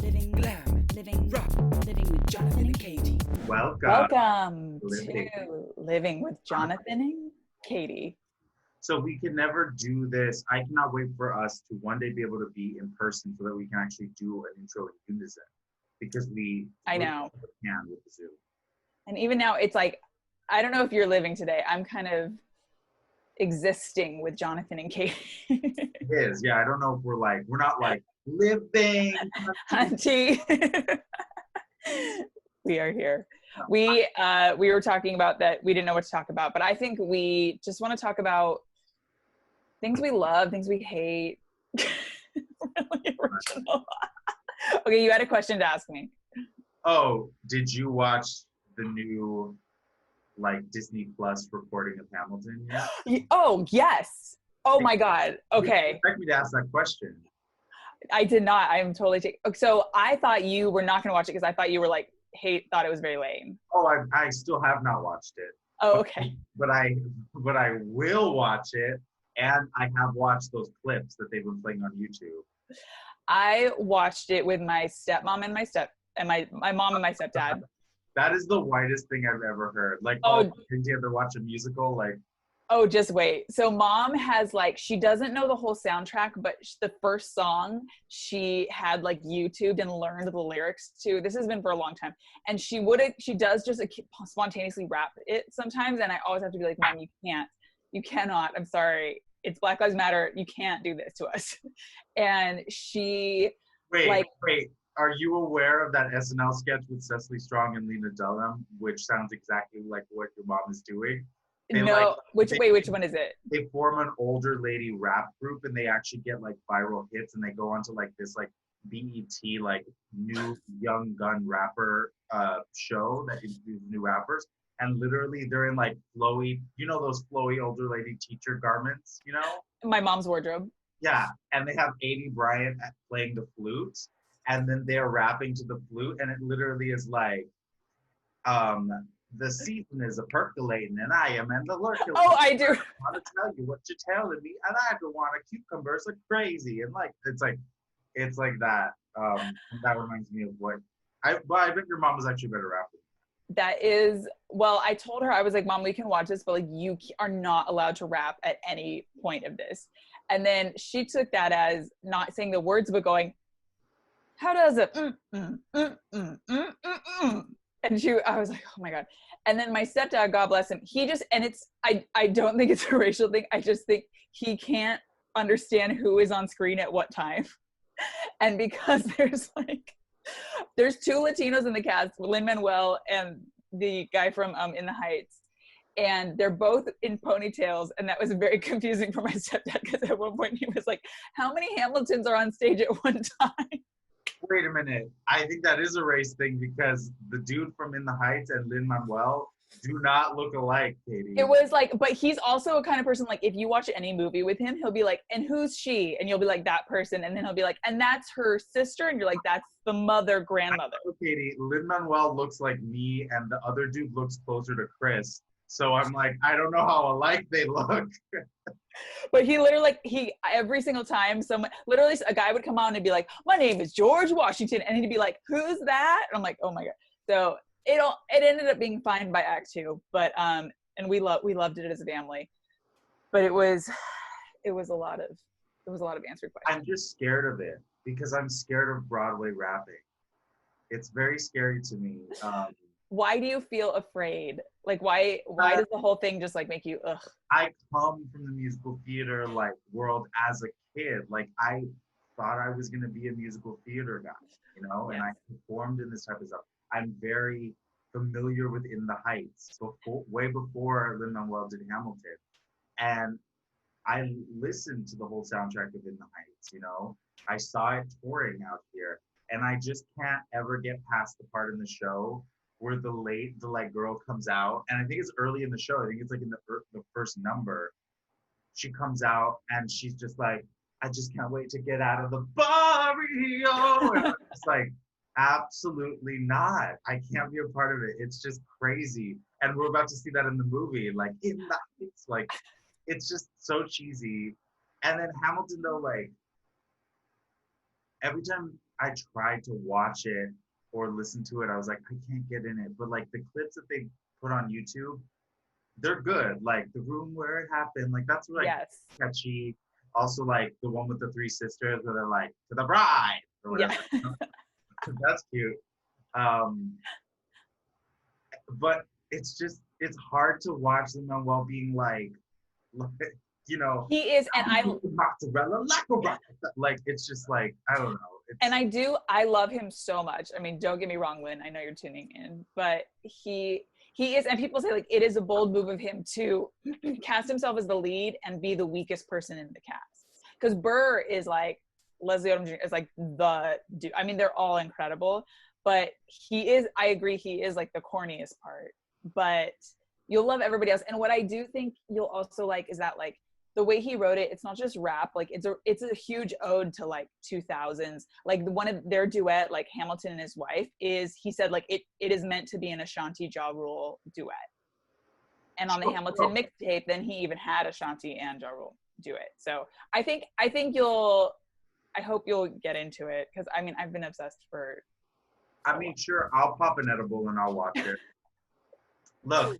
living glam, living rock, living with Jonathan and Katy. Welcome Living. to Living with Jonathan and Katy. So we can never do this. I cannot wait for us to one day be able to be in person so that we can actually do an intro in unison. Because I know. Can with the Zoom. And even now, it's like, I don't know if you're living today. I'm kind of existing with Jonathan and Katy. It is, yeah. I don't know if we're not like living. Auntie. We are here. We were talking about that. We didn't know what to talk about, but I think we just want to talk about things we love, things we hate. Really original. Okay, you had a question to ask me. Oh, did you watch the new Disney Plus recording of Hamilton yet? Oh, yes. Oh my God. Okay. You expect me to ask that question. I did not. I'm totally so I thought you were not going to watch it because I thought you were thought it was very lame. Oh, I still have not watched it. Oh, okay. But I will watch it, and I have watched those clips that they've been playing on YouTube. I watched it with my stepmom and my mom and my stepdad. That is the whitest thing I've ever heard. Did you ever watch a musical? Oh, just wait. So mom has she doesn't know the whole soundtrack, but the first song she had YouTubed and learned the lyrics to. This has been for a long time. And she does just spontaneously rap it sometimes. And I always have to be like, Mom, you cannot. I'm sorry. It's Black Lives Matter. You can't do this to us. And she Wait. Are you aware of that SNL sketch with Cecily Strong and Lena Dunham, which sounds exactly like what your mom is doing? Which one is it? They form an older lady rap group and they actually get viral hits and they go on to this BET new young gun rapper show that introduces new rappers. And literally they're in flowy, those flowy older lady teacher garments, My mom's wardrobe. Yeah, and they have Adi Bryant playing the flute, and then they're rapping to the flute, and it literally is the season is a percolating, and I am in the lurking. Oh, I do. I want to tell you what you're telling me, and I don't want to cucumbers are crazy, and it's like that. That reminds me of what I bet your mom was actually better rapper. That is, well, I told her, I was like, Mom, we can watch this, but you are not allowed to rap at any point of this. And then she took that as not saying the words, but going, how does it? And I was like, oh my God. And then my stepdad, God bless him, I don't think it's a racial thing. I just think he can't understand who is on screen at what time. And because there's two Latinos in the cast, Lin-Manuel and the guy from In the Heights. And they're both in ponytails. And that was very confusing for my stepdad because at one point he was like, how many Hamiltons are on stage at one time? Wait a minute. I think that is a race thing because the dude from In the Heights and Lin-Manuel do not look alike, Katy. It was but he's also a kind of person, if you watch any movie with him, he'll be like, and who's she? And you'll be like, that person. And then he'll be like, and that's her sister. And you're like, that's the grandmother. Katy, Lin-Manuel looks like me and the other dude looks closer to Chris. So I'm I don't know how alike they look. But he literally, every single time literally a guy would come on and be like, my name is George Washington. And he'd be like, who's that? And I'm like, oh my God. So it ended up being fine by Act 2, but, and we loved it as a family, but it was a lot of answered questions. I'm just scared of it because I'm scared of Broadway rapping. It's very scary to me. Why do you feel afraid? Why does the whole thing just make you ugh? I come from the musical theater world as a kid. I thought I was gonna be a musical theater guy, Yes. And I performed in this type of stuff. I'm very familiar with In the Heights, way before Lin-Manuel did Hamilton. And I listened to the whole soundtrack of In the Heights, I saw it touring out here. And I just can't ever get past the part in the show where the girl comes out, and I think it's early in the show. I think it's in the first number. She comes out and she's just I just can't wait to get out of the barrio. And it's absolutely not. I can't be a part of it. It's just crazy. And we're about to see that in the movie, In the Heights. It's just so cheesy. And then Hamilton though, every time I tried to watch it or listen to it. I was like, I can't get in it. But like the clips that they put on YouTube, they're good. Like the room where it happened, like that's like Yes. catchy. Also like the one with the three sisters where they're like to the bride or whatever. Yeah. That's cute. Um, but it's hard to watch them while being like you know, He is, and I mozzarella like a rock. Like it's just like I don't know. and I love him so much. I mean, don't get me wrong, Lynn, I know you're tuning in, but he is, and people say like it is a bold move of him to cast himself as the lead and be the weakest person in the cast. Because Burr is like, Leslie Odom Jr. is like the dude. I mean, they're all incredible, but he is, I agree, he is like the corniest part. But you'll love everybody else. And what I do think you'll also like is that like the way he wrote it, it's not just rap, like it's a huge ode to like 2000s. Like one of their duet, like Hamilton and his wife, is, he said like it is meant to be an Ashanti Ja Rule duet. And on the Hamilton mixtape, then he even had Ashanti and Ja Rule duet. So I think I hope you'll get into it, because I mean I've been obsessed for I mean, sure, I'll pop an edible and I'll watch it. Look,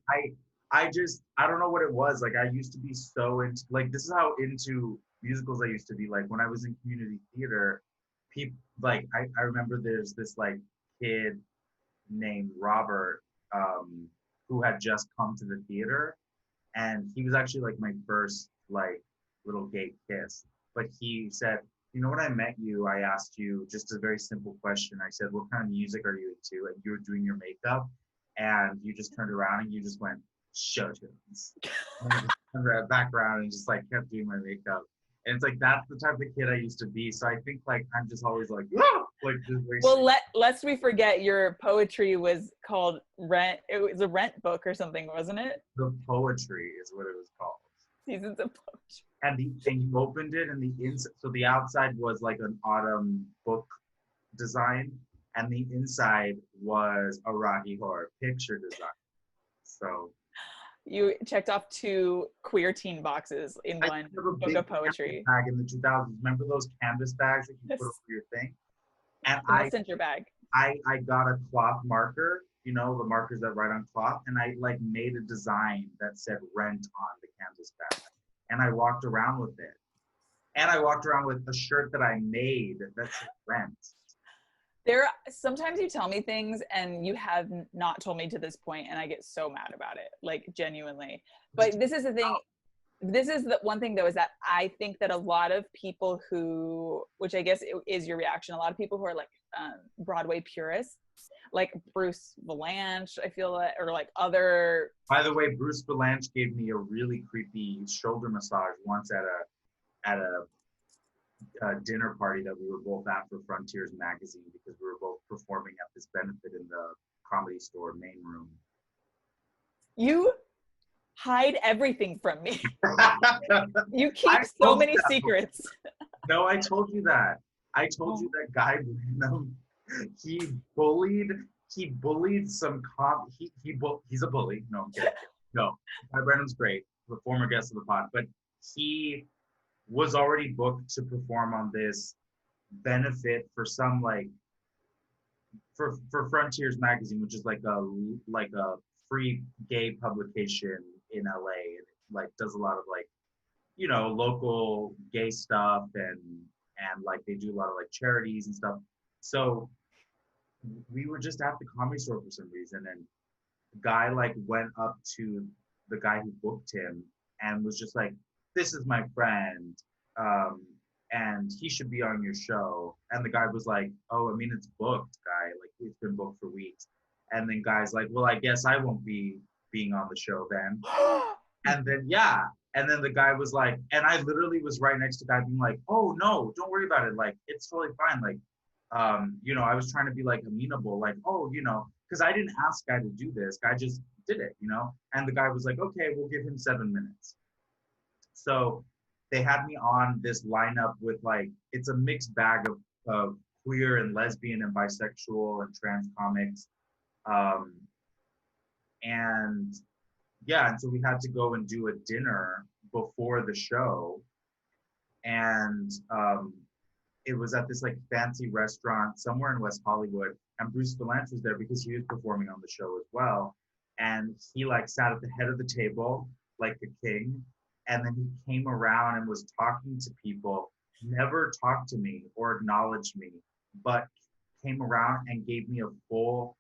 I don't know what it was. Like I used to be so into, like, this is how into musicals I used to be. Like when I was in community theater, people like I remember there's this like kid named Robert who had just come to the theater, and he was actually like my first like little gay kiss. But he said, you know, when I met you, I asked you just a very simple question. I said, what kind of music are you into? And you were doing your makeup, and you just turned around and you just went, show tunes. And I just turned back around and just like kept doing my makeup. And it's like, that's the type of kid I used to be. So I think like I'm just always like, ah! Like just well, lest we forget, your poetry was called Rent. It was a Rent book or something, wasn't it? the poetry is what it was called. Seasons of Poetry. And you opened it, and the inside, so the outside was like an autumn book design, and the inside was a Rocky Horror Picture Design. So You checked off 2 queer teen boxes in one book of poetry. Bag in the 2000s. Remember those canvas bags that you put over your thing? And The messenger bag. I got a cloth marker, you know, the markers that write on cloth, and I like made a design that said rent on the canvas bag. And I walked around with it. And I walked around with a shirt that I made that said rent. Sometimes you tell me things and you have not told me to this point, and I get so mad about it, like genuinely. But this is the thing. This is the one thing though, is that I think that a lot of people who, which I guess is your reaction, a lot of people who are like Broadway purists, like Bruce Valanche, I feel like, or like other. By the way, Bruce Valanche gave me a really creepy shoulder massage once at a dinner party that we were both at for Frontiers magazine, because we were both performing at this benefit in the Comedy Store main room. You hide everything from me. You keep so many secrets. No, I told you that. I told you that Guy Branum, he bullied some he's a bully. No, I'm kidding. No, Guy Branum's great, the former guest of the pod, but he was already booked to perform on this benefit for some like for Frontiers magazine, which is like a free gay publication in LA, and it like does a lot of like, you know, local gay stuff, and like they do a lot of like charities and stuff. So we were just at the Comedy Store for some reason, and the guy like went up to the guy who booked him and was just like, this is my friend, and he should be on your show. And the guy was like, oh, I mean, it's booked, guy. Like, it's been booked for weeks. And then guy's like, well, I guess I won't be being on the show then. And then, yeah. And then the guy was like, and I literally was right next to the guy being like, oh, no, don't worry about it. Like, it's totally fine. Like, you know, I was trying to be like amenable, like, oh, you know, because I didn't ask guy to do this. Guy just did it, you know? And the guy was like, okay, we'll give him 7 minutes. So they had me on this lineup with like, it's a mixed bag of queer and lesbian and bisexual and trans comics. And yeah, and so we had to go and do a dinner before the show. And it was at this like fancy restaurant somewhere in West Hollywood, and Bruce Valanche was there because he was performing on the show as well. And he like sat at the head of the table like a king, and then he came around and was talking to people, never talked to me or acknowledged me, but came around and gave me a full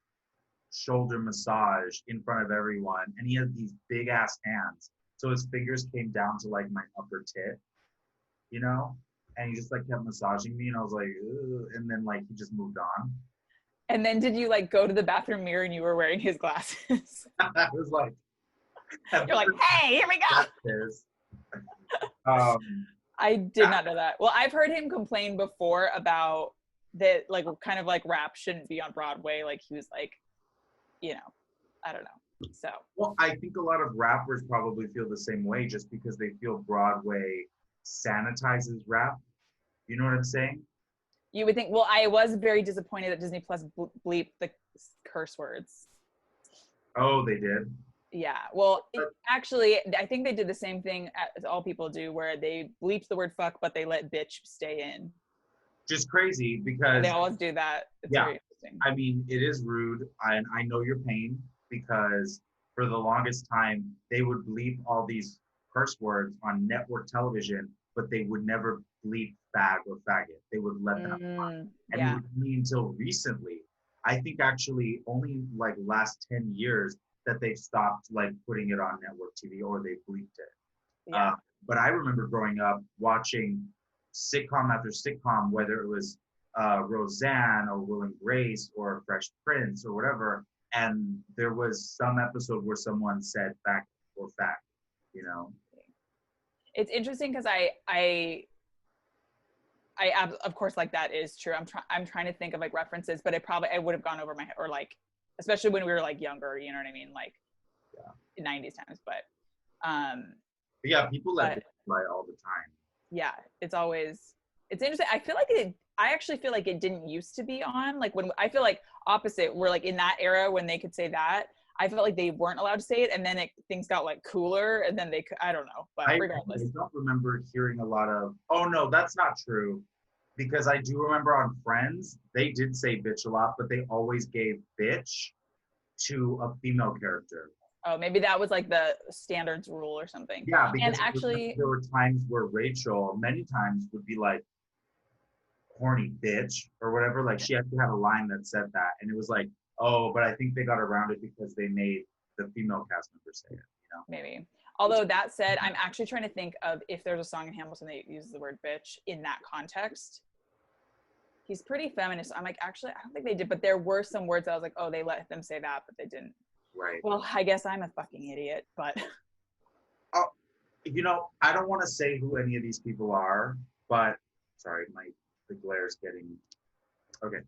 shoulder massage in front of everyone. And he had these big ass hands, so his fingers came down to like my upper tit, you know, and he just like kept massaging me, and I was like, ugh, and then like he just moved on. And then did you like go to the bathroom mirror and you were wearing his glasses? I was like, You're like, hey, here we go. I did not know that. Well, I've heard him complain before about that, like kind of like rap shouldn't be on Broadway. Like he was like, you know, I don't know. So. Well, I think a lot of rappers probably feel the same way, just because they feel Broadway sanitizes rap. You know what I'm saying? You would think, well, I was very disappointed that Disney Plus bleeped the curse words. Oh, they did? Yeah. Well, actually, I think they did the same thing as all people do, where they bleeped the word fuck, but they let bitch stay in. Just crazy, because... They always do that. It's very interesting. I mean, it is rude, and I know your pain, because for the longest time, they would bleep all these curse words on network television, but they would never bleep fag or faggot. They would let them on. And it was me until recently. I think actually only like last 10 years that they've stopped like putting it on network TV, or they bleeped it. Yeah. But I remember growing up watching sitcom after sitcom, whether it was Roseanne or Will and Grace or Fresh Prince or whatever, and there was some episode where someone said fag or fag, you know? It's interesting because I of course, like that is true. I'm trying to think of like references, but I would have gone over my head, or like, especially when we were like younger, you know what I mean? Like in 90s times, but yeah, people let it fly all the time. Yeah, it's interesting. I actually feel like it didn't used to be on. Like when I feel like opposite, we're like in that era when they could say that. I felt like they weren't allowed to say it, and then things got like cooler, and then they could, I don't know, but regardless. I don't remember hearing a lot of, oh no, that's not true. Because I do remember on Friends, they did say bitch a lot, but they always gave bitch to a female character. Oh, maybe that was like the standards rule or something. Yeah, because and actually there were times where Rachel, many times, would be like, horny bitch, or whatever. Like she actually had a line that said that, and it was like, oh, but I think they got around it because they made the female cast member say it, you know? Maybe. Although that said, I'm actually trying to think of if there's a song in Hamilton that uses the word bitch in that context. He's pretty feminist. I'm like, actually, I don't think they did, but there were some words that I was like, oh, they let them say that, but they didn't. Right. Well, I guess I'm a fucking idiot, but. Oh, you know, I don't want to say who any of these people are, but sorry, the glare's getting, okay.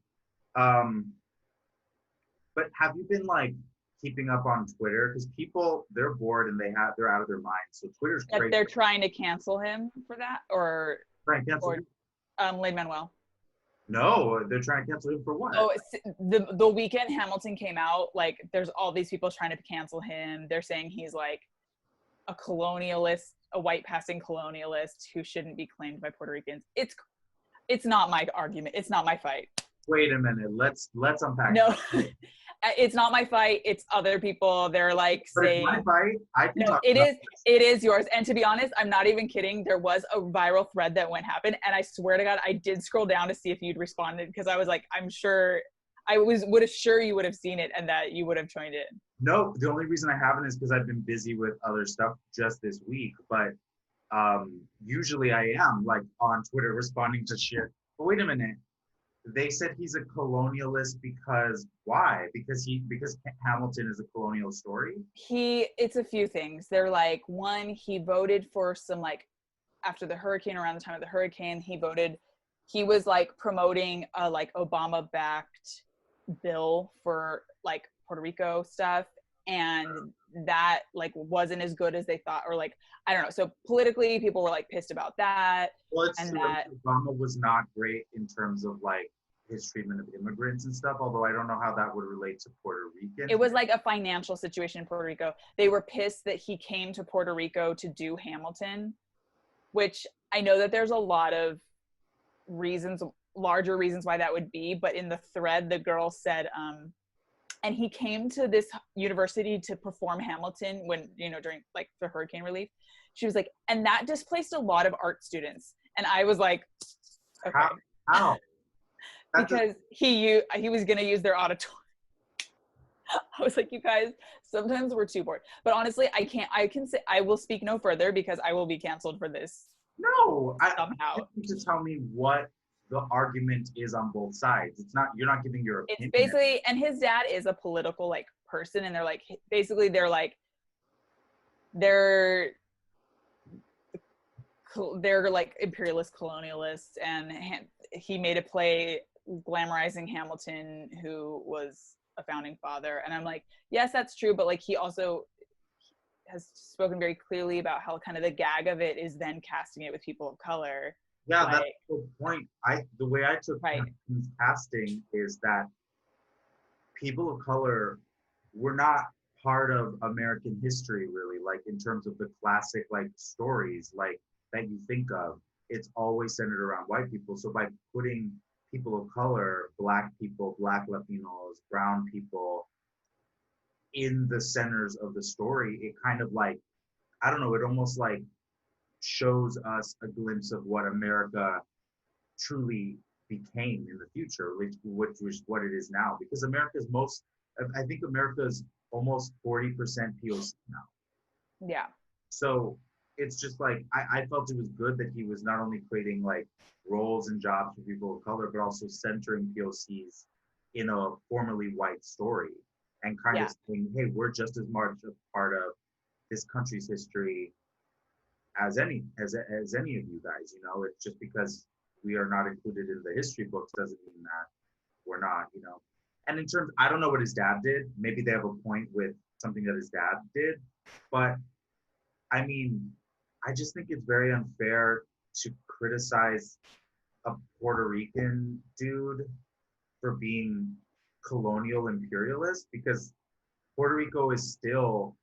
But have you been like keeping up on Twitter? Because people, they're bored and they're out of their minds. So Twitter's crazy. They're trying to cancel him for that, or trying to cancel him? Lin-Manuel. No, they're trying to cancel him for what? Oh, the weekend Hamilton came out, like there's all these people trying to cancel him. They're saying he's like a colonialist, a white passing colonialist who shouldn't be claimed by Puerto Ricans. It's not my argument. It's not my fight. Wait a minute. Let's unpack. No, it's not my fight. It's other people. They're like saying, it's my fight. It is yours. And to be honest, I'm not even kidding. There was a viral thread that happened, and I swear to God, I did scroll down to see if you'd responded, because I was like, I'm sure would have sure you would have seen it and that you would have joined in. No, the only reason I haven't is because I've been busy with other stuff just this week. But usually I am like on Twitter responding to shit. But wait a minute. They said he's a colonialist because why? Because Hamilton is a colonial story? It's a few things. They're like, one, he voted for some like, after the hurricane, around the time of the hurricane, he was like promoting a like Obama-backed bill for like Puerto Rico stuff. And that like wasn't as good as they thought, or like, I don't know. So politically, people were like pissed about that. Well, it's true. Obama was not great in terms of like his treatment of immigrants and stuff, although I don't know how that would relate to Puerto Ricans. It was like a financial situation in Puerto Rico. They were pissed that he came to Puerto Rico to do Hamilton, which I know that there's a lot of larger reasons why that would be. But in the thread, the girl said, and he came to this university to perform Hamilton when, during like the hurricane relief. She was like, and that displaced a lot of art students. And I was like, okay. How? Because he was going to use their auditorium. I was like, you guys, sometimes we're too bored. But honestly, I will speak no further because I will be canceled for this. No, somehow. You need to tell me what the argument is on both sides. You're not giving your opinion. It's basically, and his dad is a political like person, and they're like, basically they're like imperialist colonialists, and he made a play glamorizing Hamilton, who was a founding father. And I'm like, yes, that's true, but like he also has spoken very clearly about how kind of the gag of it is then casting it with people of color. Yeah, that's the point. The way I took casting is that people of color were not part of American history, really, like in terms of the classic like stories like that you think of. It's always centered around white people. So by putting people of color, Black people, Black Latinos, brown people in the centers of the story, it kind of like, I don't know, it almost like shows us a glimpse of what America truly became in the future, which was what it is now. Because I think America's almost 40% POC now. Yeah. So it's just like, I felt it was good that he was not only creating like roles and jobs for people of color, but also centering POCs in a formerly white story and kind of saying, hey, we're just as much a part of this country's history as any of you guys. It's just because we are not included in the history books doesn't mean that we're not, And in terms, I don't know what his dad did. Maybe they have a point with something that his dad did, but I mean, I just think it's very unfair to criticize a Puerto Rican dude for being colonial imperialist, because Puerto Rico is still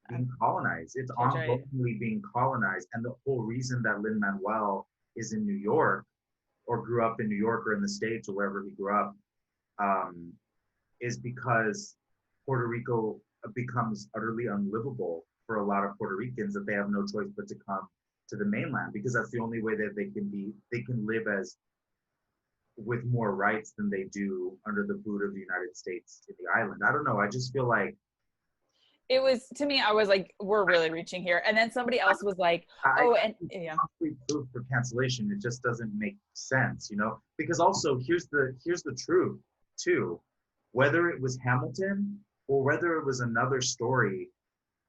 being colonized. It's ongoingly being colonized. And the whole reason that Lin-Manuel is in New York or grew up in New York or in the States or wherever he grew up is because Puerto Rico becomes utterly unlivable for a lot of Puerto Ricans, that they have no choice but to come to the mainland, because that's the only way that they can live as with more rights than they do under the boot of the United States in the island. I don't know. I just feel like it was, to me, I was like, we're really reaching here. And then somebody else was like, proof for cancellation. It just doesn't make sense, because also here's the truth too. Whether it was Hamilton or whether it was another story,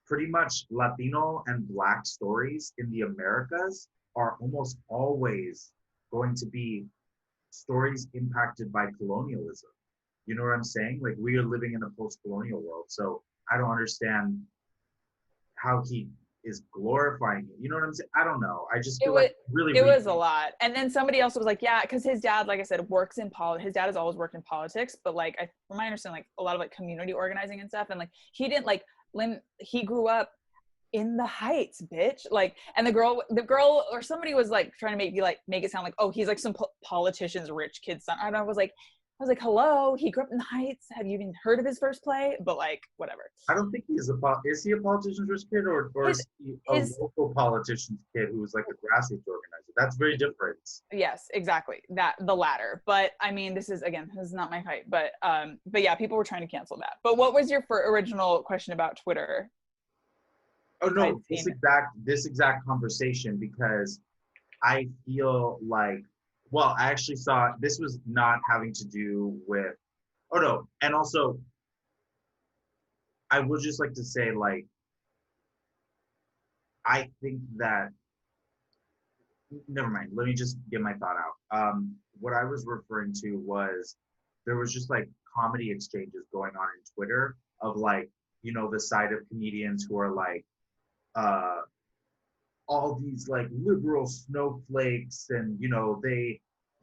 pretty much Latino and Black stories in the Americas are almost always going to be stories impacted by colonialism. You know what I'm saying? Like, we are living in a post-colonial world. So I don't understand how he is glorifying it. You know what I'm saying? I don't know. I just feel like it was a lot. And then somebody else was like, yeah, because his dad, like I said, works in his dad has always worked in politics, but like, from my understanding, like a lot of like community organizing and stuff. And like, he didn't like, he grew up in the Heights, bitch. Like, and the girl or somebody was like trying to make it sound like, oh, he's like some politician's rich kid's son. And I was like, hello, he grew up in the Heights. Have you even heard of his first play? But like, whatever. I don't think is he a politician's rich kid, or is he a local politician's kid who was like a grassroots organizer? That's very different. Yes, exactly. The latter. But I mean, this is not my fight. But yeah, people were trying to cancel that. But what was your original question about Twitter? Oh no, this exact conversation, because I feel like, well, I actually saw, this was not having to do with, oh no, and also, I would just like to say, like, I think that, never mind, let me just get my thought out. What I was referring to was, there was just like comedy exchanges going on in Twitter of like, the side of comedians who are like, all these like liberal snowflakes, and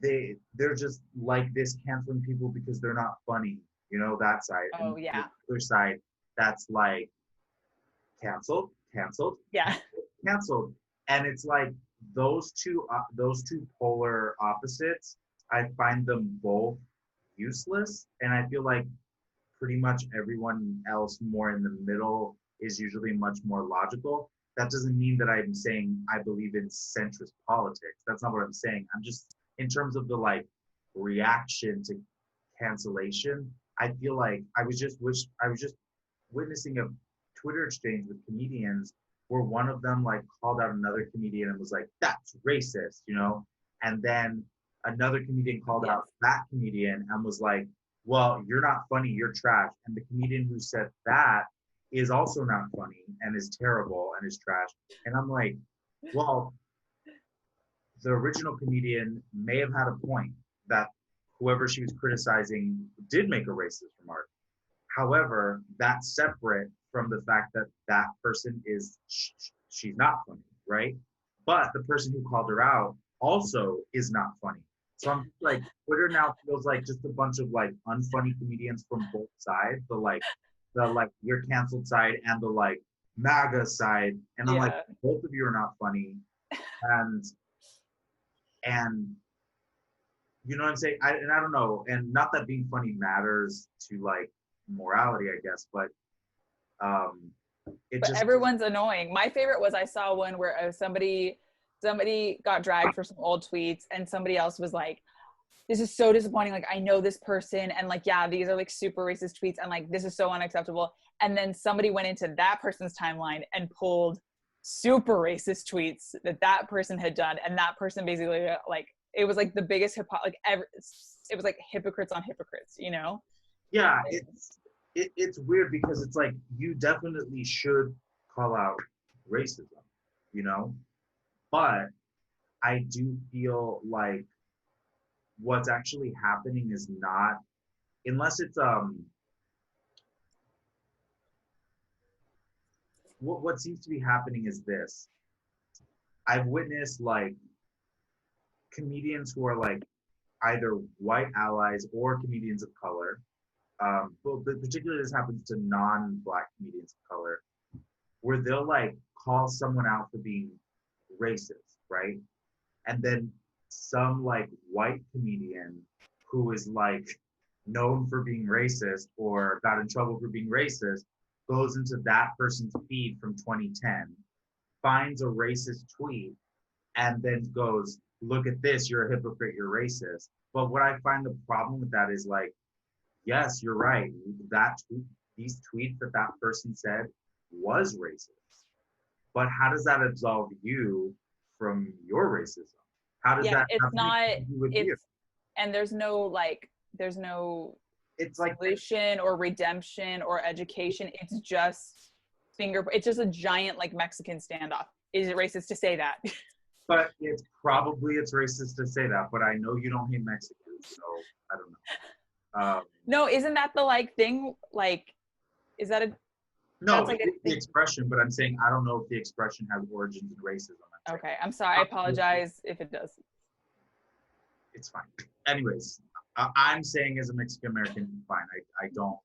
they're just like this, canceling people because they're not funny, that side. Oh, and yeah. The other side that's like canceled, yeah, canceled. And it's like, those two polar opposites, I find them both useless, and I feel like pretty much everyone else more in the middle is usually much more logical. That doesn't mean that I'm saying I believe in centrist politics. That's not what I'm saying. I'm just, in terms of the like reaction to cancellation, I feel like I was just witnessing a Twitter exchange with comedians where one of them like called out another comedian and was like, "That's racist," you know? And then another comedian called out that comedian and was like, "Well, you're not funny, you're trash." And the comedian who said that is also not funny and is terrible and is trash. And I'm like, well, the original comedian may have had a point that whoever she was criticizing did make a racist remark. However, that's separate from the fact that that person is, she's not funny, right? But the person who called her out also is not funny. So I'm like, Twitter now feels like just a bunch of like unfunny comedians from both sides, the like you're canceled side and the like MAGA side. And I'm like, both of you are not funny. And you know what I'm saying? I don't know. And not that being funny matters to like morality, I guess, but everyone's annoying. My favorite was, I saw one where somebody got dragged for some old tweets, and somebody else was like, "This is so disappointing. Like, I know this person, and like, yeah, these are like super racist tweets, and like, this is so unacceptable." And then somebody went into that person's timeline and pulled super racist tweets that person had done, and that person basically like, it was like the biggest it was like hypocrites on hypocrites, you know? Yeah, it's weird because it's like, you definitely should call out racism, you know? But I do feel like what's actually happening is not, unless it's what seems to be happening is this. I've witnessed like comedians who are like either white allies or comedians of color, but particularly this happens to non-Black comedians of color, where they'll like call someone out for being racist, right? And then some like white comedian who is like known for being racist or got in trouble for being racist goes into that person's feed from 2010, finds a racist tweet, and then goes, "Look at this, you're a hypocrite, you're racist." But what I find the problem with that is like, yes, you're right. These tweets that person said was racist. But how does that absolve you from your racism? How does that it's not, you? And there's no it's like solution or redemption or education. It's just it's just a giant like Mexican standoff. Is it racist to say that? But it's racist to say that, but I know you don't hate Mexicans, so I don't know. No, isn't that the like thing? Like, is that a no? Like it's the expression, but I'm saying I don't know if the expression has origins in racism. Okay, I'm sorry. I apologize if it does. It's fine. Anyways, I'm saying as a Mexican American, fine. I don't.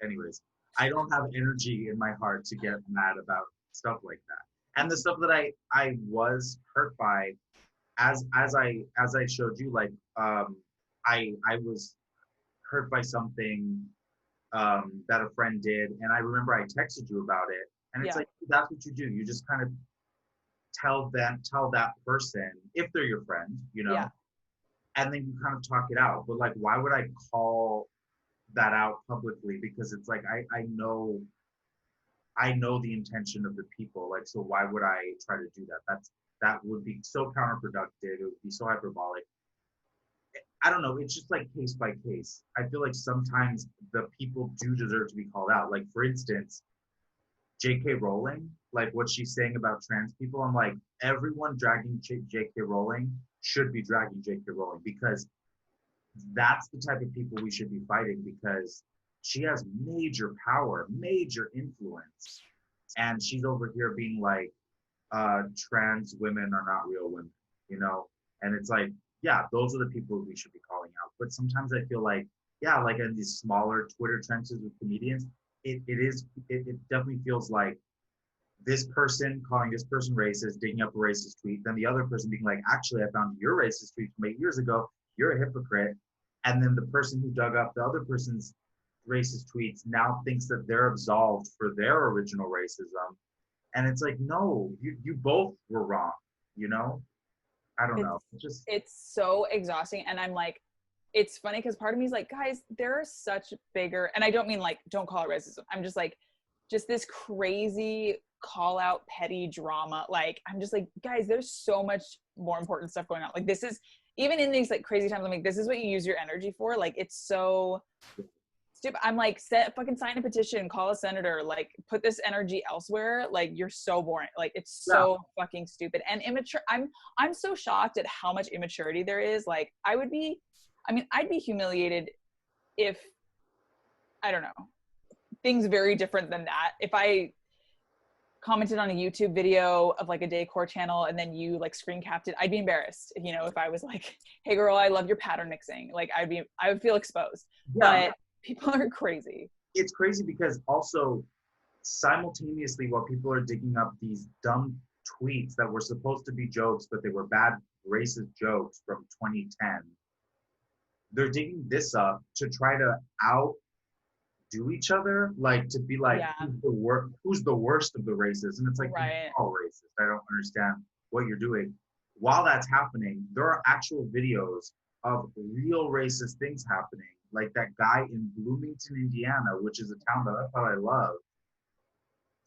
Anyways, I don't have energy in my heart to get mad about stuff like that. And the stuff that I was hurt by, as I showed you, like I was hurt by something that a friend did, and I remember I texted you about it, and it's like, that's what you do. You just kind of tell that person, if they're your friend, you know, and then you kind of talk it out. But like, why would I call that out publicly? Because it's like, I know the intention of the people, like, so why would I try to do that? That would be so counterproductive. It would be so hyperbolic. I don't know. It's just like case by case. I feel like sometimes the people do deserve to be called out. Like, for instance, J.K. Rowling, like what she's saying about trans people. I'm like, everyone dragging J.K. Rowling should be dragging J.K. Rowling, because that's the type of people we should be fighting, because she has major power, major influence. And she's over here being like, trans women are not real women, you know? And it's like, yeah, those are the people we should be calling out. But sometimes I feel like, yeah, like in these smaller Twitter trenches with comedians, it definitely feels like this person calling this person racist, digging up a racist tweet, then the other person being like, actually, I found your racist tweet from 8 years ago. You're a hypocrite. And then the person who dug up the other person's racist tweets now thinks that they're absolved for their original racism. And it's like, no, you both were wrong, you know? I don't know. It's so exhausting. And I'm like, it's funny because part of me is like, guys, there are such bigger, and I don't mean like, don't call it racism. I'm just like, just this crazy call out petty drama. Like, I'm just like, guys, there's so much more important stuff going on. Like, this is, even in these like crazy times, I'm like, this is what you use your energy for. Like, it's so stupid. I'm like, fucking sign a petition, call a senator, like put this energy elsewhere. Like, you're so boring. Like, it's so fucking stupid and immature. I'm so shocked at how much immaturity there is. Like, I'd be humiliated if, I don't know, things very different than that. If I commented on a YouTube video of like a decor channel and then you like screen capped it, I'd be embarrassed. You know, if I was like, hey girl, I love your pattern mixing. Like, I would feel exposed. Yeah. But people are crazy. It's crazy because also simultaneously while people are digging up these dumb tweets that were supposed to be jokes, but they were bad racist jokes from 2010, they're digging this up to try to outdo each other, like to be like, who's the worst of the racists? And it's like, you're all racist. I don't understand what you're doing. While that's happening, there are actual videos of real racist things happening. Like that guy in Bloomington, Indiana, which is a town that I thought I loved,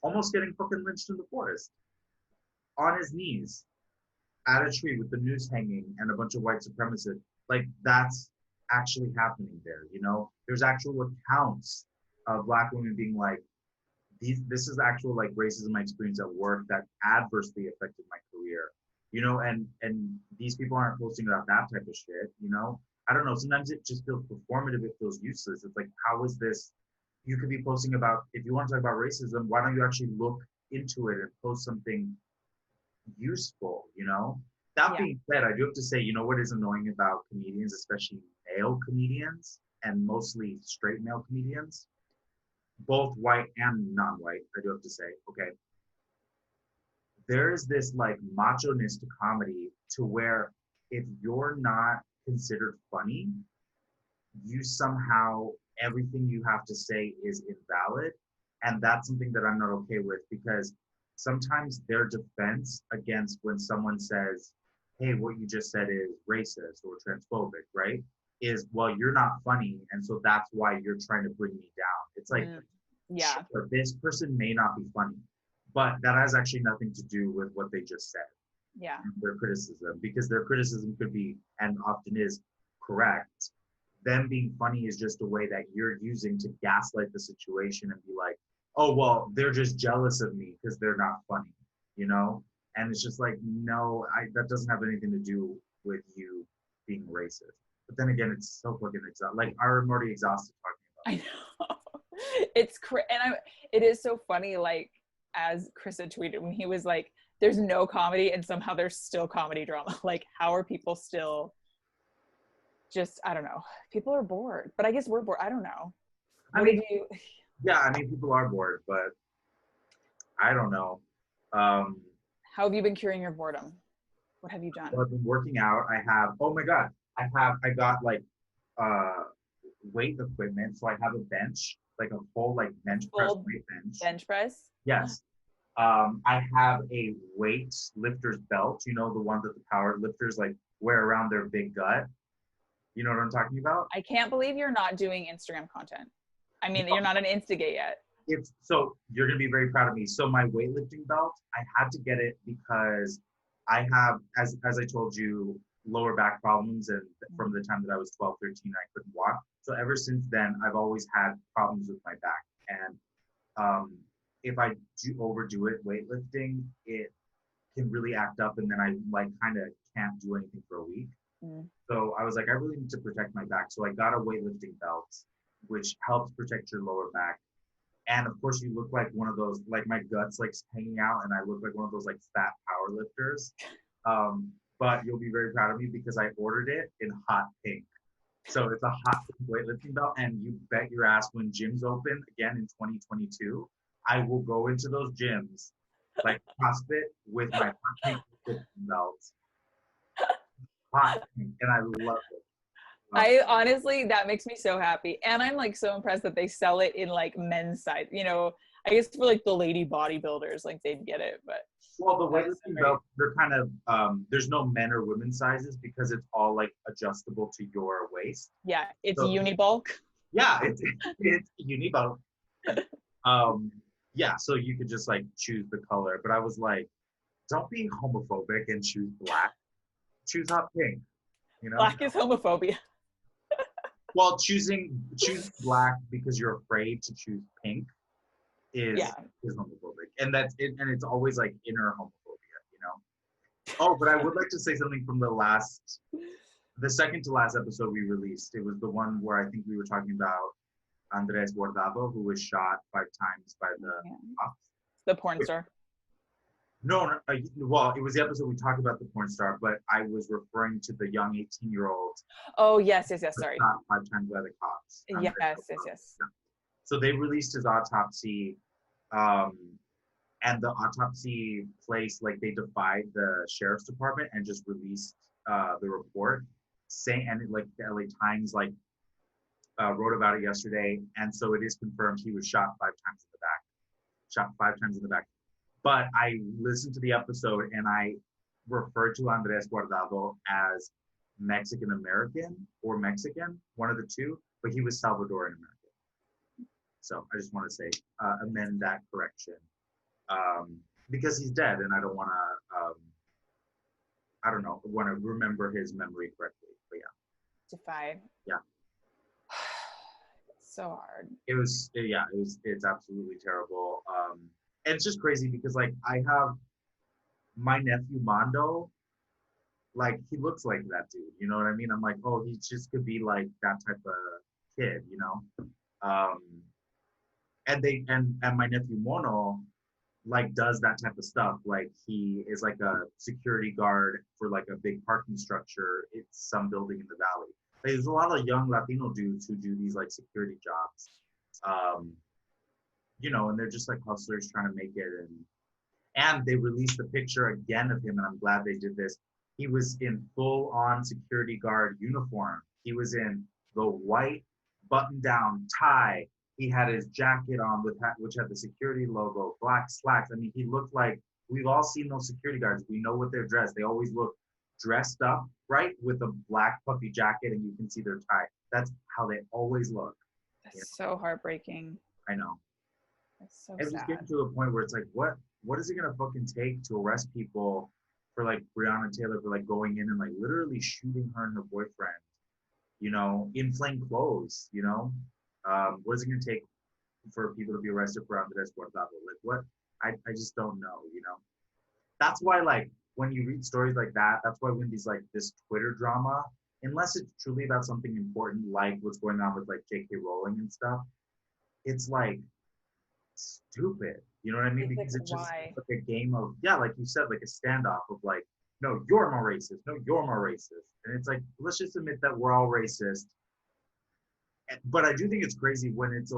almost getting fucking lynched in the forest on his knees at a tree with the noose hanging and a bunch of white supremacists. Like, that's actually happening there, you know? There's actual accounts of Black women being like, this is actual like racism I experienced at work that adversely affected my career, you know? And these people aren't posting about that type of shit, you know? I don't know, sometimes it just feels performative, it feels useless. It's like, how is this, you could be posting about, if you want to talk about racism, why don't you actually look into it and post something useful, you know? That being said, I do have to say, you know what is annoying about comedians, especially male comedians, and mostly straight male comedians, both white and non-white, I do have to say, okay? There's this like macho-ness to comedy to where if you're not considered funny, you somehow, everything you have to say is invalid. And that's something that I'm not okay with, because sometimes their defense against when someone says, hey, what you just said is racist or transphobic, right? Is, well, you're not funny, and so that's why you're trying to bring me down. It's like, sure, this person may not be funny, but that has actually nothing to do with what they just said. Yeah. Their criticism, because their criticism could be, and often is, correct. Them being funny is just a way that you're using to gaslight the situation and be like, oh, well, they're just jealous of me because they're not funny, you know? And it's just like, no, that doesn't have anything to do with you being racist. But then again, it's so fucking exhausting. Like, I'm already exhausted talking about it. I know. It's it is so funny, like, as Chris had tweeted when he was like, there's no comedy and somehow there's still comedy drama. Like, how are people still just, I don't know. People are bored, but I guess we're bored. I don't know. Yeah, I mean, people are bored, but I don't know. How have you been curing your boredom? What have you done? Well, I've been working out. I have, oh my God, I got like weight equipment. So I have a bench, like a full like bench press weight bench. Bench press? Yes. I have a weight lifter's belt, you know, the one that the power lifters like wear around their big gut. You know what I'm talking about? I can't believe you're not doing Instagram content. I mean, you're not an Instigate yet. So you're going to be very proud of me. So my weightlifting belt, I had to get it because I have, as I told you, lower back problems, and from the time that I was 12, 13, I couldn't walk. So ever since then, I've always had problems with my back. And if I overdo it weightlifting, it can really act up, and then I like kind of can't do anything for a week. So I was like, I really need to protect my back. So I got a weightlifting belt, which helps protect your lower back. And of course, you look like one of those, like my guts like hanging out, and I look like one of those like fat power lifters. But you'll be very proud of me because I ordered it in hot pink. So it's a hot pink weightlifting belt, and you bet your ass when gyms open again in 2022, I will go into those gyms like CrossFit with my hot pink belt. Hot pink, and I love it. I honestly, that makes me so happy. And I'm like so impressed that they sell it in like men's size. You know, I guess for like the lady bodybuilders, like they'd get it, but Well, the that's weightlifting so belt, they're kind of there's no men or women sizes because it's all like adjustable to your waist. yeah, it's So unibulk. yeah, it's Unibo. Um, yeah, so you could just like choose the color, but I was like, don't be homophobic and choose black. Choose hot pink. You know. Black is homophobia. Well, choose black because you're afraid to choose pink is Yeah. is homophobic, and that's it. And it's always like inner homophobia, you know. Oh, but I would like to say something from the second to last episode we released. It was the one where I think we were talking about Andres Bordado, who was shot 5 times by the cops. The porn star. No, well, it was the episode we talked about the porn star, but I was referring to the young 18-year-old Oh, yes, sorry. shot 5 times by the cops. Yes. So they released his autopsy, and the autopsy place, like they defied the sheriff's department and just released the report, saying, and like the LA Times like wrote about it yesterday, and so it is confirmed he was shot 5 times in the back, shot 5 times in the back. But I listened to the episode and I referred to Andres Guardado as Mexican American or Mexican, one of the two, but he was Salvadoran American. So I just want to say, amend that correction, because he's dead, and I don't want to, I don't know, want to remember his memory correctly. But yeah. Defy. Yeah. It's so hard. It's absolutely terrible. And it's just crazy because like I have my nephew Mondo, like he looks like that dude, you know what I mean? I'm like, oh, he just could be like that type of kid, you know? And my nephew Mono like does that type of stuff. Like he is like a security guard for like a big parking structure. It's some building in the valley. Like, there's a lot of young Latino dudes who do these like security jobs. You know, and they're just like hustlers trying to make it. And they released the picture again of him, and I'm glad they did this. He was in full-on security guard uniform. He was in the white button-down tie. He had his jacket on which had the security logo, black slacks. I mean, he looked like, we've all seen those security guards. We know what they're dressed. They always look dressed up, right, with a black puffy jacket, and you can see their tie. That's how they always look. That's so heartbreaking. I know. That's so It's sad. just getting to a point where it's like, what is it gonna fucking take to arrest people for like Breonna Taylor for like going in and like literally shooting her and her boyfriend, you know, in plain clothes, you know? What is it gonna take for people to be arrested for Andres Guardado? Like what? I just don't know, you know? That's why like when you read stories like that, that's why when these like this Twitter drama, unless it's truly about something important like what's going on with like J.K. Rowling and stuff, it's like stupid, you know what I mean? It's because like, it's just why? like a game of, yeah, like you said, like a standoff of like, no, you're more racist, no, you're more racist, and it's like, let's just admit that we're all racist. But I do think it's crazy when it's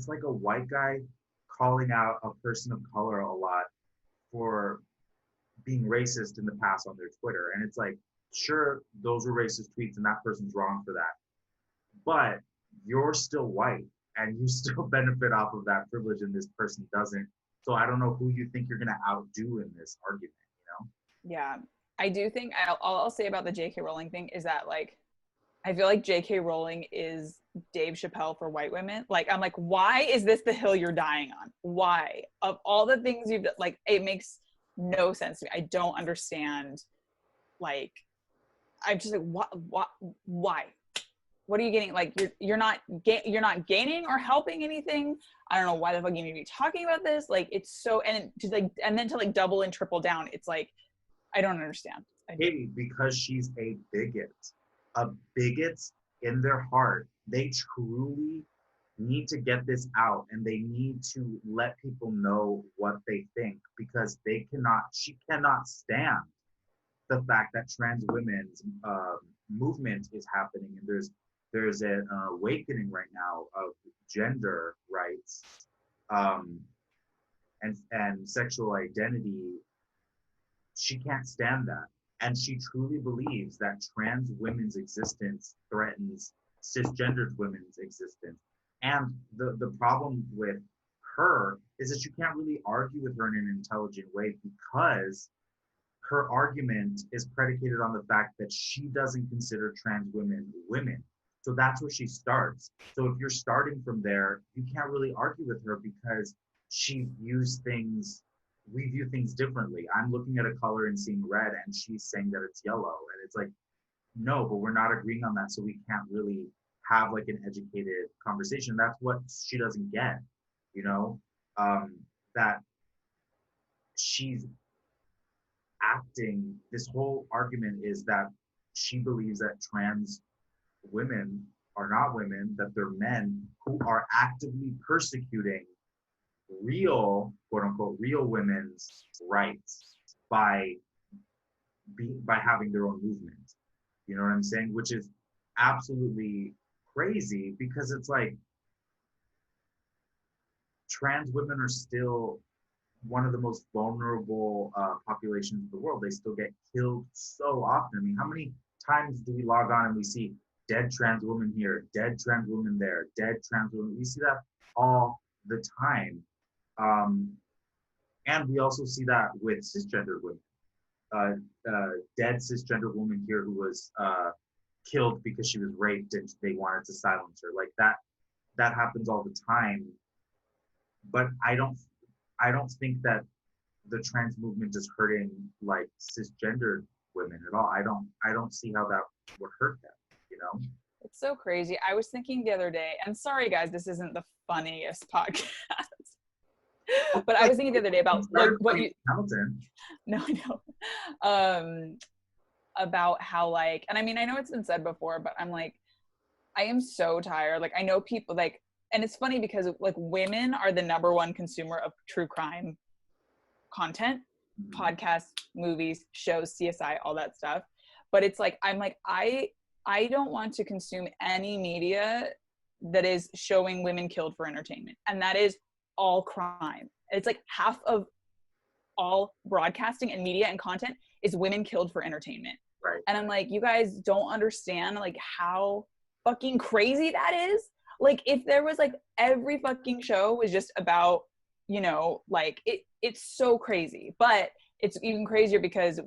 like a white guy calling out a person of color a lot for being racist in the past on their Twitter, and it's like, sure, those were racist tweets and that person's wrong for that, but you're still white and you still benefit off of that privilege and this person doesn't. So I don't know who you think you're going to outdo in this argument, you know? Yeah. I do think I'll say about the J.K. Rowling thing is that like, I feel like J.K. Rowling is Dave Chappelle for white women. Like, I'm like, why is this the hill you're dying on? Why? Of all the things you've done, like, it makes no sense to me. I don't understand. Like, I'm just like, why? What are you getting? Like, you're not gaining or helping anything. I don't know why the fuck you need to be talking about this. Like, it's so, and then to like double and triple down. It's like, I don't understand. Katy, because she's a bigot. Bigots in their heart, they truly need to get this out, and they need to let people know what they think, because she cannot stand the fact that trans women's movement is happening, and there's an awakening right now of gender rights, and sexual identity, she can't stand that. And she truly believes that trans women's existence threatens cisgendered women's existence. And the problem with her is that you can't really argue with her in an intelligent way, because her argument is predicated on the fact that she doesn't consider trans women women. So that's where she starts. So if you're starting from there, you can't really argue with her, because she views things, we view things differently. I'm looking at a color and seeing red, and she's saying that it's yellow. And it's like, no, but we're not agreeing on that. So we can't really have like an educated conversation. That's what she doesn't get, you know, that she's acting, this whole argument is that she believes that trans women are not women, that they're men who are actively persecuting real, quote unquote, real women's rights by having their own movement. You know what I'm saying? Which is absolutely crazy, because it's like, trans women are still one of the most vulnerable populations of the world. They still get killed so often. I mean, how many times do we log on and we see dead trans women here, dead trans women there, dead trans women? We see that all the time. And we also see that with cisgendered women. Dead cisgender woman here who was killed because she was raped and they wanted to silence her. Like that happens all the time. But I don't think that the trans movement is hurting like cisgendered women at all. I don't see how that would hurt them, you know? It's so crazy. I was thinking the other day, and sorry guys, this isn't the funniest podcast. But I was thinking the other day about like what you Hamilton. No, I know. About how like, and I mean, I know it's been said before, but I'm like, I am so tired. Like I know people like, and it's funny because like women are the #1 consumer of true crime content, podcasts, movies, shows, CSI, all that stuff. But it's like, I'm like, I don't want to consume any media that is showing women killed for entertainment. And that is all crime. It's like half of all broadcasting and media and content is women killed for entertainment. Right. And I'm like, you guys don't understand like how fucking crazy that is. Like if there was like every fucking show was just about, you know, like it's so crazy. But it's even crazier because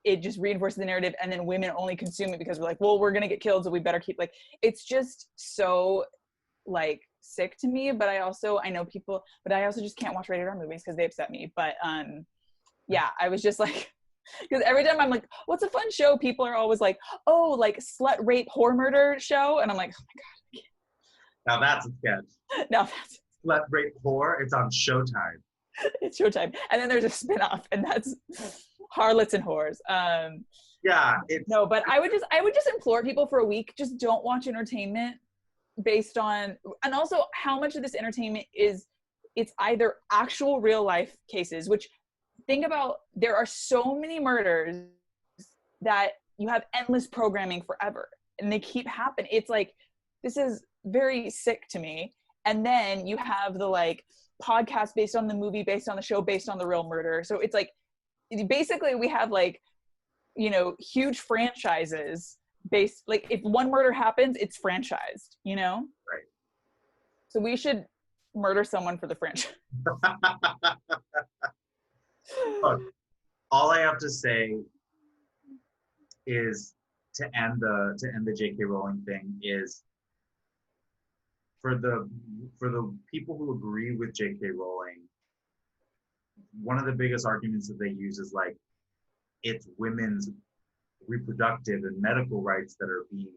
it just reinforces the narrative, and then women only consume it because we're like, well, we're gonna get killed, so we better keep like, it's just so like sick to me. But I know people, but I also just can't watch rated R movies because they upset me. But yeah, I was just like, because every time I'm like, what's a fun show, people are always like, oh, like slut rape whore murder show, and I'm like, oh my god, now that's a sketch. now that's Slut rape whore. It's on Showtime. It's Showtime, and then there's a spin-off, and that's Harlots and Whores. Yeah, no, but I would just implore people for a week, just don't watch entertainment based on, and also how much of this entertainment is, it's either actual real life cases, which think about, there are so many murders that you have endless programming forever and they keep happening. It's like, this is very sick to me. And then you have the like podcast based on the movie, based on the show, based on the real murder. So it's like, basically we have like, you know, huge franchises based, like if one murder happens, it's franchised, you know? Right. So we should murder someone for the franchise. Look, all I have to say is to end the J.K. Rowling thing is, for the people who agree with J.K. Rowling, one of the biggest arguments that they use is like, it's women's reproductive and medical rights that are being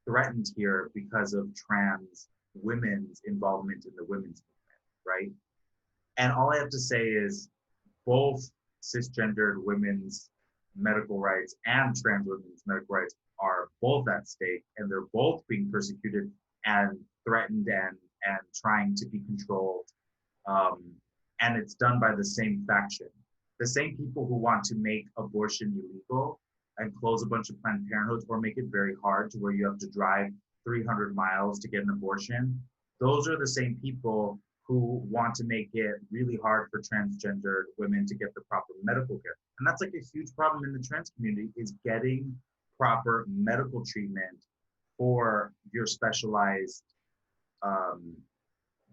threatened here because of trans women's involvement in the women's movement, right? And all I have to say is, both cisgendered women's medical rights and trans women's medical rights are both at stake, and they're both being persecuted and threatened and trying to be controlled. And it's done by the same faction. The same people who want to make abortion illegal and close a bunch of Planned Parenthoods or make it very hard to where you have to drive 300 miles to get an abortion. Those are the same people who want to make it really hard for transgendered women to get the proper medical care. And that's like a huge problem in the trans community, is getting proper medical treatment for your specialized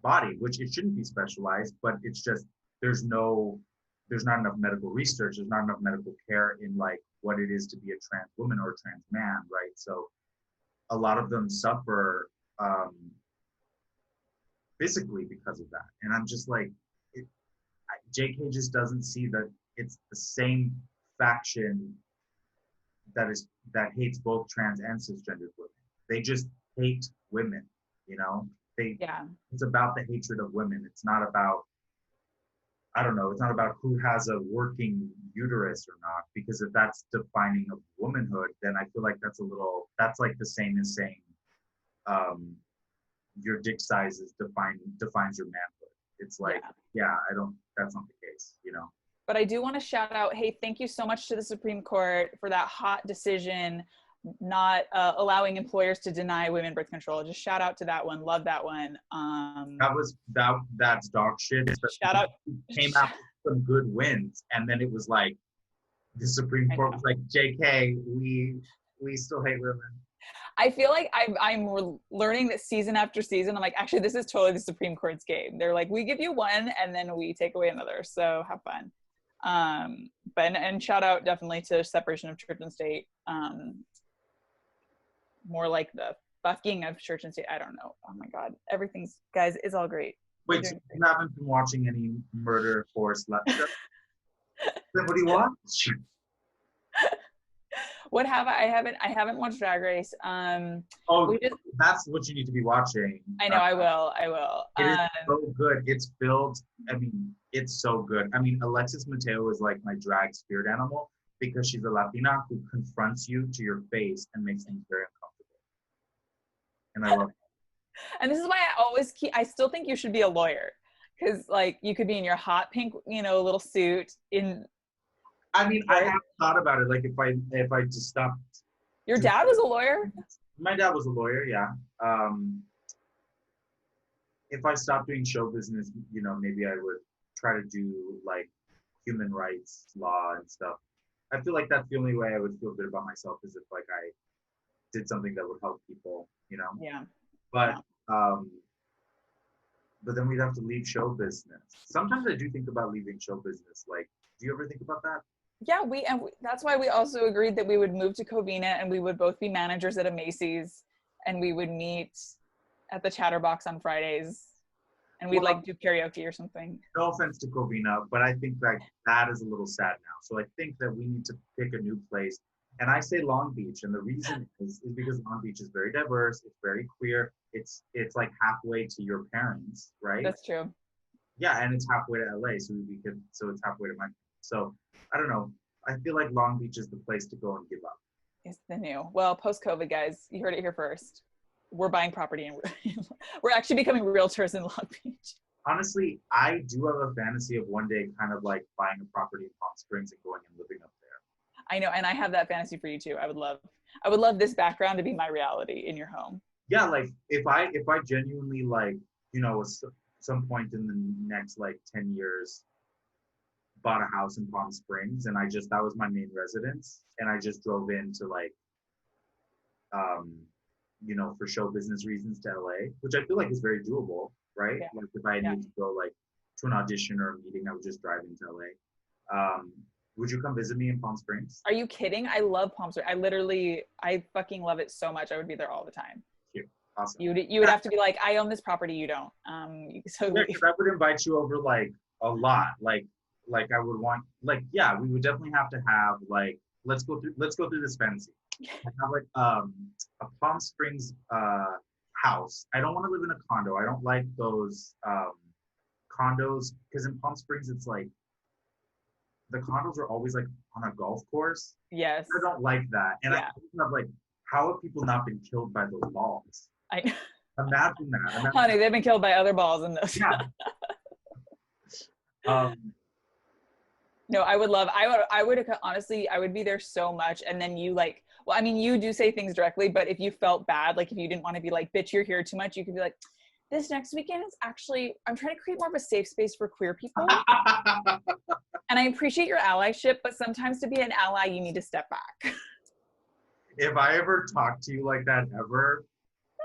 body, which it shouldn't be specialized, but it's just there's not enough medical research, there's not enough medical care in like what it is to be a trans woman or a trans man, right? So a lot of them suffer physically because of that. And I'm just like, JK just doesn't see that it's the same faction that hates both trans and cisgendered women. They just hate women, you know? It's about the hatred of women. It's not about, I don't know, it's not about who has a working uterus or not, because if that's defining of womanhood, then I feel like that's like the same as saying your dick size defines your manhood. It's like, that's not the case, you know? But I do want to shout out, hey, thank you so much to the Supreme Court for that hot decision not allowing employers to deny women birth control. Just shout out to that one. Love that one. That's dog shit. Shout out. Came out with some good wins, and then it was like the Supreme Court was like, JK, we still hate women. I feel like I'm learning that season after season. I'm like, actually, this is totally the Supreme Court's game. They're like, we give you one and then we take away another. So have fun. And shout out definitely to separation of church and state. More like the fucking of church and state. I don't know. Oh my God. Everything's, guys, is all great. Wait, so you haven't been watching any murder force left? Then what do you watch? What have I haven't watched Drag Race. That's what you need to be watching. I know, I will. It is so good. It's filled, it's so good. Alexis Mateo is like my drag spirit animal, because she's a Latina who confronts you to your face and makes things very uncomfortable. And I love it. And this is why I still think you should be a lawyer, because like you could be in your hot pink, little suit in. I have thought about it. Like if I just stopped. Your dad was a lawyer? My dad was a lawyer, yeah. If I stopped doing show business, maybe I would try to do like human rights law and stuff. I feel like that's the only way I would feel good about myself, is if like I did something that would help people, Yeah. But then we'd have to leave show business. Sometimes I do think about leaving show business. Like, do you ever think about that? Yeah, that's why we also agreed that we would move to Covina and we would both be managers at a Macy's, and we would meet at the Chatterbox on Fridays, and we'd do karaoke or something. No offense to Covina, but I think that is a little sad now. So I think that we need to pick a new place. And I say Long Beach, and the reason is because Long Beach is very diverse, it's very queer, it's like halfway to your parents, right? That's true. Yeah, and it's halfway to LA, so it's halfway to my. So I don't know. I feel like Long Beach is the place to go and give up. It's the new. Well, post-COVID, guys, you heard it here first. We're buying property, and we're actually becoming realtors in Long Beach. Honestly, I do have a fantasy of one day kind of like buying a property in Palm Springs and going and living up there. I know, and I have that fantasy for you too. I would love this background to be my reality in your home. Yeah, like if I genuinely some point in the next 10 years bought a house in Palm Springs, and that was my main residence, and I just drove into for show business reasons to LA, which I feel like is very doable, right? Yeah. Like if I needed to go to an audition or a meeting, I would just drive into LA. Would you come visit me in Palm Springs? Are you kidding? I love Palm Springs. I fucking love it so much. I would be there all the time. Cute. Awesome. You would have to be like, I own this property, you don't. So yeah, because I would invite you over a lot. Like I would want we would definitely have to have let's go through this fantasy. Have a Palm Springs house. I don't want to live in a condo. I don't like those condos, because in Palm Springs it's the condos are always on a golf course. Yes. I don't like that. And I have how have people not been killed by those balls? Imagine that. Honey, they've been killed by other balls in this. Yeah. No, I would honestly, I would be there so much. And then you you do say things directly, but if you felt bad, if you didn't want to be bitch, you're here too much, you could be like, this next weekend is actually, I'm trying to create more of a safe space for queer people. And I appreciate your allyship, but sometimes to be an ally, you need to step back. If I ever talk to you like that ever,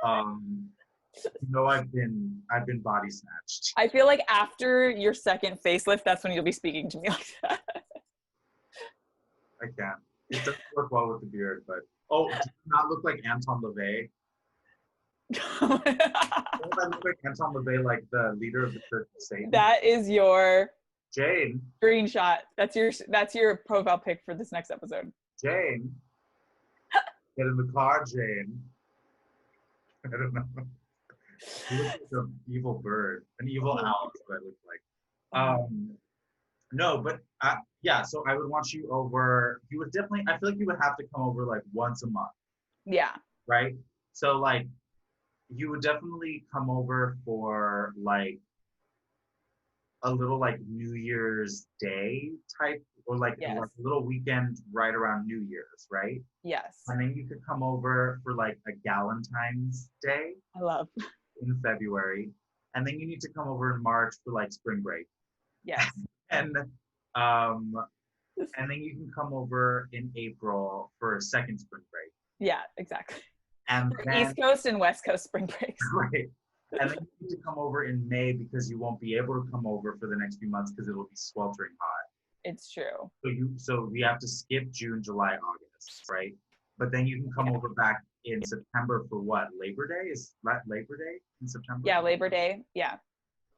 you know I've been body snatched. I feel like after your second facelift, that's when you'll be speaking to me like that. I can't. It doesn't work well with the beard, but do you not look like Anton LaVey? Don't I look like Anton LaVey, like the leader of the Church of Satan? That is your Jane. screenshot. That's your profile pic for this next episode. Jane. Get in the car, Jane. I don't know. You look like an evil bird, an evil owl. Is what I look like. No, but yeah. So I would want you over. You would definitely. I feel like you would have to come over like once a month. Yeah. Right. So like, you would definitely come over for like a little like New Year's Day type, or like, Yes. like a little weekend right around New Year's, right? Yes. And then you could come over for like a Galentine's Day I love. in February, and then you need to come over in March for like spring break. Yes. And then you can come over in April for a second spring break. Yeah, exactly. And then, East Coast and West Coast spring breaks. right. And then you need to come over in May because you won't be able to come over for the next few months because it'll be sweltering hot. It's true. So we have to skip June, July, August, right? But then you can come over back in September for what? Labor Day? Is that Labor Day in September? Yeah, Labor Day. Yeah.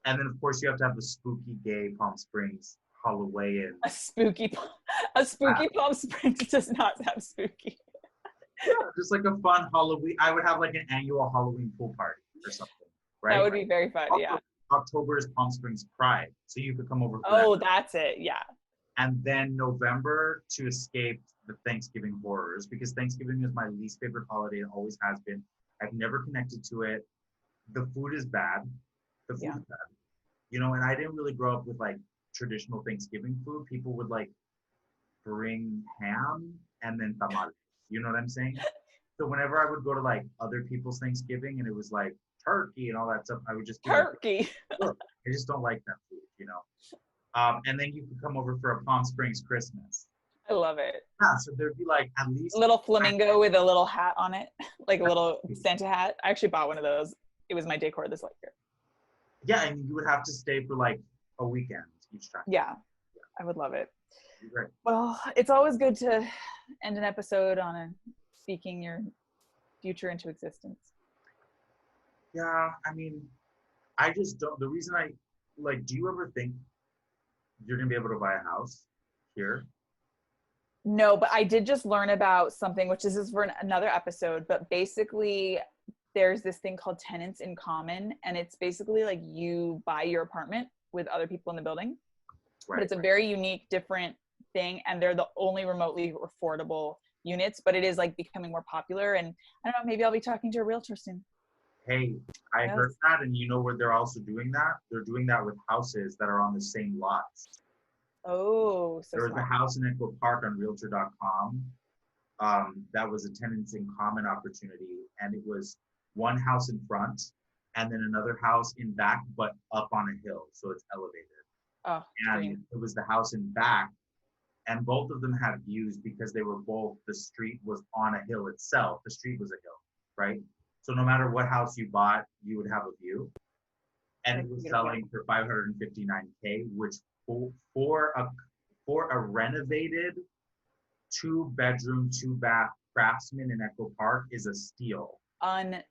And then of course you have to have a spooky gay Palm Springs Halloween. A spooky Palm Springs does not have spooky. Yeah, just like a fun Halloween. I would have like an annual Halloween pool party or something, right? That would be very fun. Also, Yeah. October is Palm Springs Pride, so you could come over for Oh, that. that's it. Yeah. And then November to escape the Thanksgiving horrors, because Thanksgiving is my least favorite holiday and always has been. I've never connected to it. The food is bad. The food is bad. You know, and I didn't really grow up with like traditional Thanksgiving food. People would like bring ham and then tamales. You know what I'm saying? So whenever I would go to like other people's Thanksgiving and it was like turkey and all that stuff, I would just be Turkey. like, look, I just don't like that food, you know. And then you could come over for a Palm Springs Christmas. I love it. Yeah, so there'd be like at least A little flamingo with a little hat on it, like a little Santa hat. I actually bought one of those. It was my decor this year. Yeah, and you would have to stay for like a weekend each time. Yeah, I would love it. Right. Well, it's always good to end an episode on speaking your future into existence. Yeah, I mean, I just don't. The reason I like, do you ever think you're gonna be able to buy a house here? No, but I did just learn about something, which is for another episode, but basically there's this thing called tenants in common, and it's basically like you buy your apartment with other people in the building. Right. But it's a very unique, different thing, and they're the only remotely affordable units, but it is like becoming more popular, and I don't know, maybe I'll be talking to a realtor soon. Hey, I heard that, and you know where they're also doing that? They're doing that with houses that are on the same lots. Oh, so There was smart. a house in Echo Park on Realtor.com that was a tenants in common opportunity, and it was one house in front and then another house in back, but up on a hill, so it's elevated. Oh, And dream. it was the house in back, and both of them had views because they were both, the street was on a hill itself. The street was a hill, right? So no matter what house you bought, you would have a view. And it was selling for $559K, which for a renovated 2-bedroom, 2-bath Craftsman in Echo Park is a steal.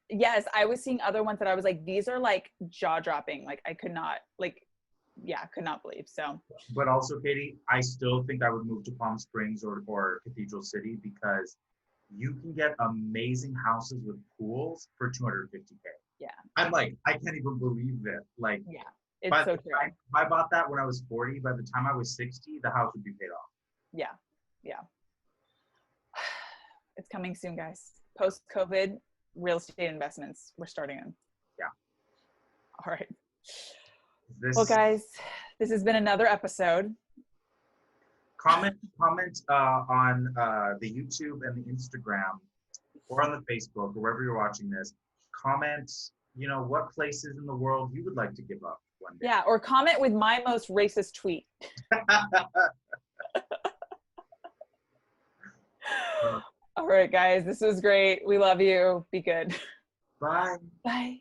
Yes, I was seeing other ones that I was like, these are like jaw-dropping. Like I could not believe. So, but also, Katy, I still think I would move to Palm Springs or Cathedral City because you can get amazing houses with pools for $250K. Yeah. I'm like, I can't even believe it. Like, yeah, it's so true. If I bought that when I was 40, by the time I was 60, the house would be paid off. Yeah. It's coming soon, guys. Post-COVID, real estate investments, we're starting them. Yeah. All right. Well, guys, this has been another episode. Comment on the YouTube and the Instagram or on the Facebook or wherever you're watching this. Comment you know, what places in the world you would like to give up one day. Yeah, or comment with my most racist tweet. All right, guys, this was great. We love you. Be good. Bye. Bye.